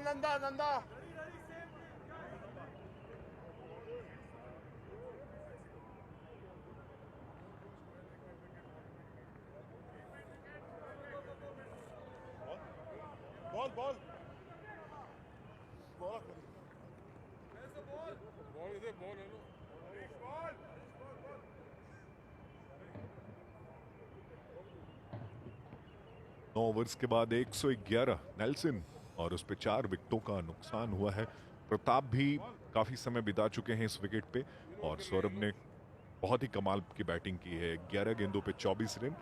Nanda Nanda ball ball ball ball इधर ball है लो 9 overs के बाद 111 नेल्सन और उस पे 4 विकेटों का नुकसान हुआ है। प्रताप भी काफी समय बिता चुके हैं इस विकेट पे और सौरभ ने बहुत ही कमाल की बैटिंग की है। 11 गेंदों पे 24 रन।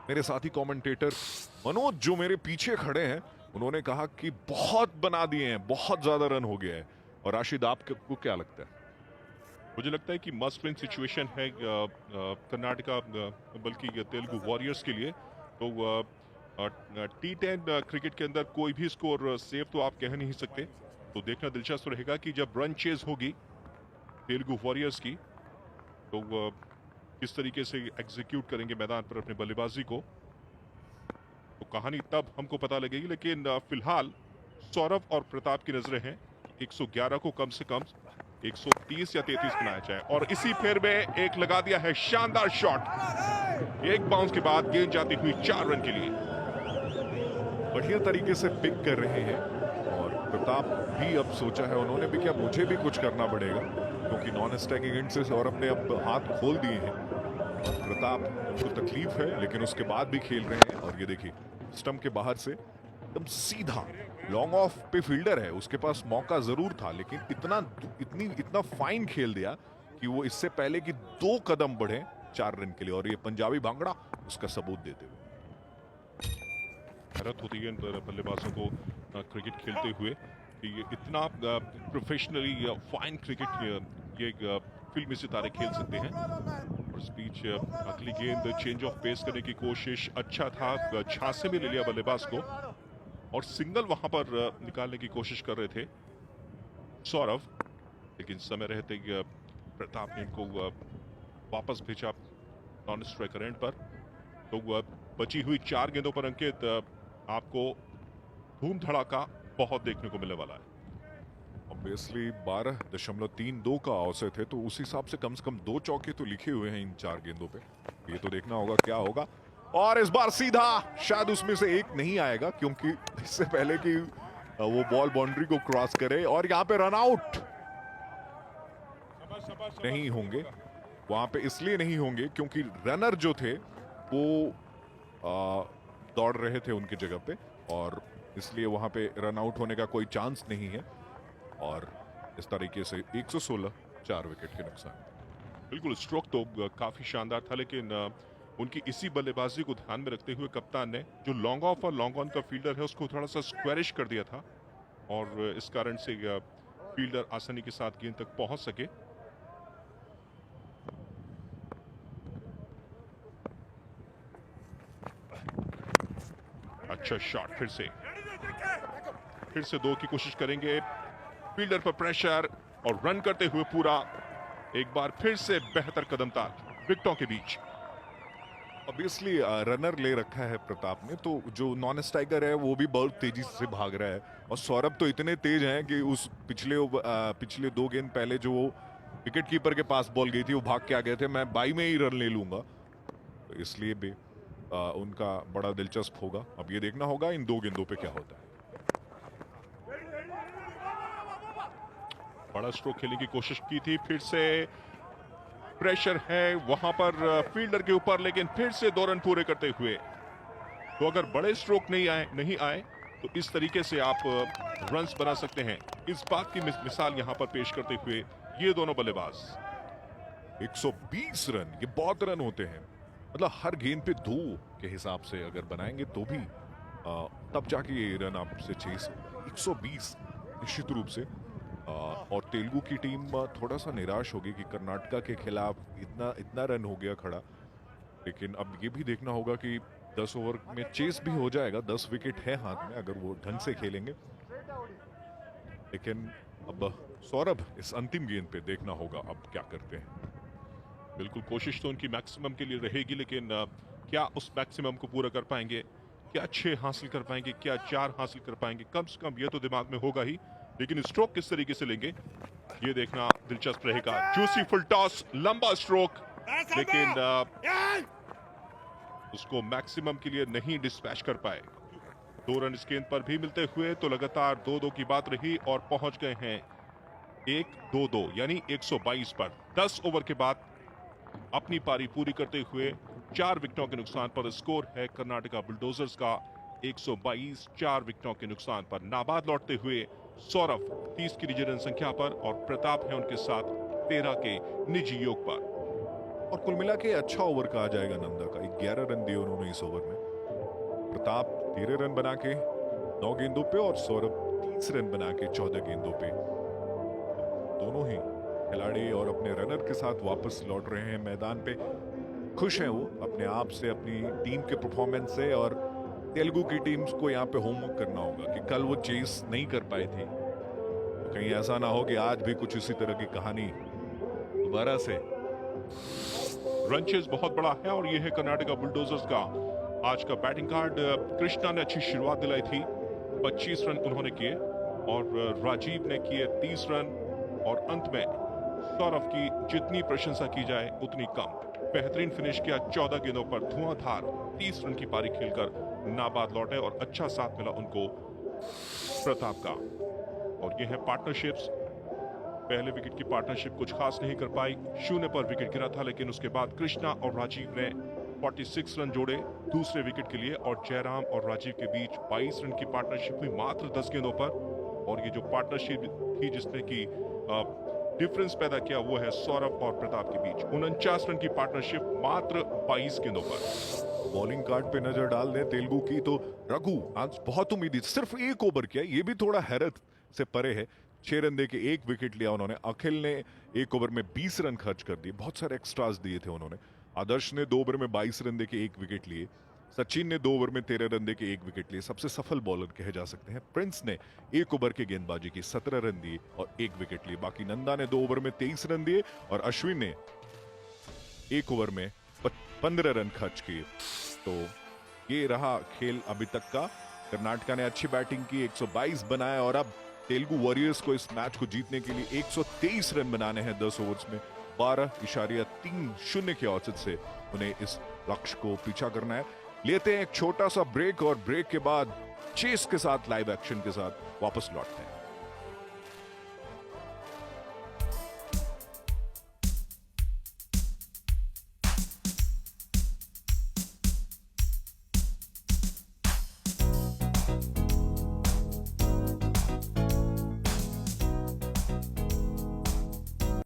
मेरे साथी कमेंटेटर मनोज जो मेरे पीछे खड़े हैं उन्होंने कहा कि बहुत बना दिए हैं, बहुत ज्यादा रन हो गया है। और राशिद आपको क्या लगता है? मुझे लगता है कि मस्ट विन सिचुएशन है कर्नाटका बल्कि तेलुगु वॉरियर्स के लिए। तो T10 क्रिकेट के अंदर कोई भी स्कोर सेव तो आप कह नहीं सकते। तो देखना दिलचस्प रहेगा कि जब रन चेज होगी तेलुगु वॉरियर्स की तो किस तरीके से एग्जीक्यूट करेंगे मैदान पर अपने बल्लेबाजी को, तो कहानी तब हमको पता लगेगी। लेकिन फिलहाल सौरभ और प्रताप की नजरें हैं 111 को कम से कम 130 या 33 बनाया जाए। और इसी फेर में एक लगा दिया है शानदार शॉट। एक बाउंस के बाद गेंद जाती हुई 4 रन के लिए। बढ़िया तरीके से पिक कर रहे हैं और प्रताप भी अब सोचा है उन्होंने भी क्या मुझे भी कुछ करना पड़ेगा क्योंकि नॉन स्ट्राइकिंग एंड से सौरभ ने अब हाथ खोल दिए हैं। प्रताप को तकलीफ है लेकिन उसके बाद भी खेल रहे हैं। और ये देखिए स्टंप के बाहर से एकदम सीधा लॉन्ग ऑफ पे फील्डर है, उसके पास मौका जरूर था लेकिन इतना फाइन खेल दिया कि वो इससे पहले कि 2 कदम बढ़े 4 रन के लिए। और ये पंजाबी भांगड़ा उसका सबूत देते हुए हैरत होती है इन बल्लेबाजों को क्रिकेट खेलते हुए कि ये इतना प्रोफेशनली फाइन क्रिकेट ये फिल्मी सितारे खेल सकते हैं। और इस बीच अगली गेंद चेंज ऑफ पेस करने की कोशिश, अच्छा था, झांसे में ले लिया बल्लेबाज को और सिंगल वहां पर निकालने की कोशिश कर रहे थे सौरभ, लेकिन समय रहते प्रताप ने इनको वापस भेजा नॉन स्ट्राइकर एंड पर। तो बची हुई 4 गेंदों पर अंकित आपको धूम धड़ाका बहुत देखने को मिलने वाला है। ऑब्वियसली 12.32 का औसत है तो उस हिसाब से कम 2 चौके तो लिखे हुए हैं इन 4 गेंदों पे। ये तो देखना होगा क्या होगा। और इस बार सीधा शायद उसमें से एक नहीं आएगा क्योंकि इससे पहले कि वो बॉल बाउंड्री को क्रॉस करे। और यहाँ पे रन आउट नहीं होंगे, वहां पे इसलिए नहीं होंगे क्योंकि रनर जो थे वो दौड़ रहे थे उनकी जगह पे और इसलिए वहां पे रन आउट होने का कोई चांस नहीं है। और इस तरीके से 116 4 विकेट के नुकसान। बिल्कुल स्ट्रोक तो काफी शानदार था लेकिन उनकी इसी बल्लेबाजी को ध्यान में रखते हुए कप्तान ने जो लॉन्ग ऑफ और लॉन्ग ऑन का फील्डर है उसको थोड़ा सा स्क्वेरिश कर दिया था और इस कारण से फील्डर आसानी के साथ गेंद तक पहुंच सके। अच्छा शॉट, फिर से 2 की कोशिश करेंगे, फील्डर पर प्रेशर और रन करते हुए पूरा एक बार फिर से बेहतर कदमताल विकेटों के बीच। ऑब्वियसली रनर ले रखा है प्रताप ने तो जो नॉन स्ट्राइकर है वो भी बहुत तेजी से भाग रहा है और सौरभ तो इतने तेज हैं कि उस पिछले 2 गेंद पहले जो वो विकेट कीपर के पास बॉल गई थी वो भाग के आ गए थे, मैं 22 में ही रन ले लूंगा। तो इसलिए भी उनका बड़ा दिलचस्प होगा। अब ये देखना होगा इन 2 गेंदों पे क्या होता है। बड़ा स्ट्रोक खेलने की कोशिश की थी, फिर से प्रेशर है वहां पर फील्डर के ऊपर लेकिन फिर से 2 रन पूरे करते हुए। तो अगर बड़े स्ट्रोक नहीं आए तो इस तरीके से आप रन्स बना सकते हैं। इस बात की मिसाल यहां पर पेश करते हुए ये दोनों बल्लेबाज। 120 रन ये बहुत रन होते हैं, मतलब हर गेंद पे 2 के हिसाब से अगर बनाएंगे तो भी तब जाके ये रन आपसे चेस होगा। 120 निश्चित रूप से। और तेलुगु की टीम थोड़ा सा निराश होगी कि कर्नाटका के खिलाफ इतना रन हो गया खड़ा। लेकिन अब ये भी देखना होगा कि 10 ओवर में चेस भी हो जाएगा। 10 विकेट है हाथ में अगर वो ढंग से खेलेंगे। लेकिन अब सौरभ इस अंतिम गेंद पे देखना होगा अब क्या करते हैं। बिल्कुल कोशिश तो उनकी मैक्सिमम के लिए रहेगी लेकिन क्या उस मैक्सिमम को पूरा कर पाएंगे? क्या 6 हासिल कर पाएंगे, क्या 4 हासिल कर पाएंगे, कम से कम ये तो दिमाग में होगा ही, लेकिन स्ट्रोक किस तरीके से लेंगे ये देखना दिलचस्प रहेगा। जूसी फुल टॉस, लंबा स्ट्रोक, लेकिन उसको मैक्सिमम के लिए नहीं डिस्पैच कर पाए। 2 रन इस गेंद पर भी मिलते हुए तो लगातार 2-2 की बात रही और पहुंच गए हैं 1-2-2 यानी 122 पर। 10 ओवर के बाद अपनी पारी पूरी करते हुए 4 विकेटों के नुकसान पर स्कोर है कर्नाटका बुलडोजर्स का 122, 4 विकेटों के नुकसान पर। नाबाद लौटते हुए सौरभ 30 की निजी रन संख्या पर और प्रताप है उनके साथ 13 के निजी योग पर। और कुल मिला के अच्छा ओवर कहा जाएगा नंदा का। 11 रन दिए उन्होंने इस ओवर में। प्रताप 13 रन बना के 9 गेंदों पे और सौरभ 30 रन बना के 14 गेंदों पे। दोनों ही खिलाड़ी और अपने रनर के साथ वापस लौट रहे हैं मैदान पे। खुश हैं वो अपने आप से, अपनी टीम के परफॉर्मेंस से। और तेलुगु की टीम्स को यहाँ पे होमवर्क करना होगा कि कल वो चेस नहीं कर पाए थे, तो कहीं ऐसा ना हो कि आज भी कुछ इसी तरह की कहानी दोबारा से। रन चेज बहुत बड़ा है और ये है कर्नाटका बुलडोजर्स का आज का बैटिंग कार्ड। कृष्णा ने अच्छी शुरुआत दिलाई थी, 25 रन उन्होंने किए और राजीव ने किए 30 रन और अंत में सौरभ की जितनी प्रशंसा की जाए उतनी कम। बेहतरीन फिनिश किया, 14 गेंदों पर धुआंधार 30 रन की पारी खेलकर नाबाद लौटे और अच्छा साथ मिला उनको प्रताप का। और ये है पार्टनरशिप्स। पहले विकेट की पार्टनरशिप कुछ खास नहीं कर पाई, 0 पर विकेट गिरा था, लेकिन उसके बाद कृष्णा और राजीव ने 46 रन जोड़े दूसरे विकेट के लिए और जयराम और राजीव के बीच 22 रन की पार्टनरशिप हुई मात्र 10 गेंदों पर। और ये जो पार्टनरशिप थी जिसने की डिफरेंस पैदा किया वो है सौरभ और प्रताप के बीच 49 रन की पार्टनरशिप मात्र 22 गेंदों पर। बॉलिंग कार्ड पे नजर डाल दें तेलुगु की तो रघु आज बहुत उम्मीदी, सिर्फ 1 ओवर किया, ये भी थोड़ा हैरत से परे है। 6 रन दे के 1 विकेट लिया उन्होंने। अखिल ने 1 ओवर में 20 रन खर्च कर दिए, बहुत सारे एक्स्ट्रास दिए थे उन्होंने। आदर्श ने 2 ओवर में 22 रन दे के 1 विकेट लिए। सचिन ने 2 ओवर में 13 रन दे के 1 विकेट लिए, सबसे सफल बॉलर कहे जा सकते हैं। प्रिंस ने 1 ओवर के गेंदबाजी की 17 रन दिए और 1 विकेट लिए। बाकी नंदा ने 2 ओवर में 23 रन दिए और अश्विन ने 1 ओवर में 15 रन खर्च किए। तो ये रहा खेल अभी तक का। कर्नाटका ने अच्छी बैटिंग की, 122 बनाए और अब तेलुगु वॉरियर्स को इस मैच को जीतने के लिए 123 रन बनाने हैं 10 ओवर्स में। 12.30 के औसत से उन्हें इस लक्ष्य को पीछा करना है। लेते हैं एक छोटा सा ब्रेक और ब्रेक के बाद चेस के साथ, लाइव एक्शन के साथ वापस लौटते हैं।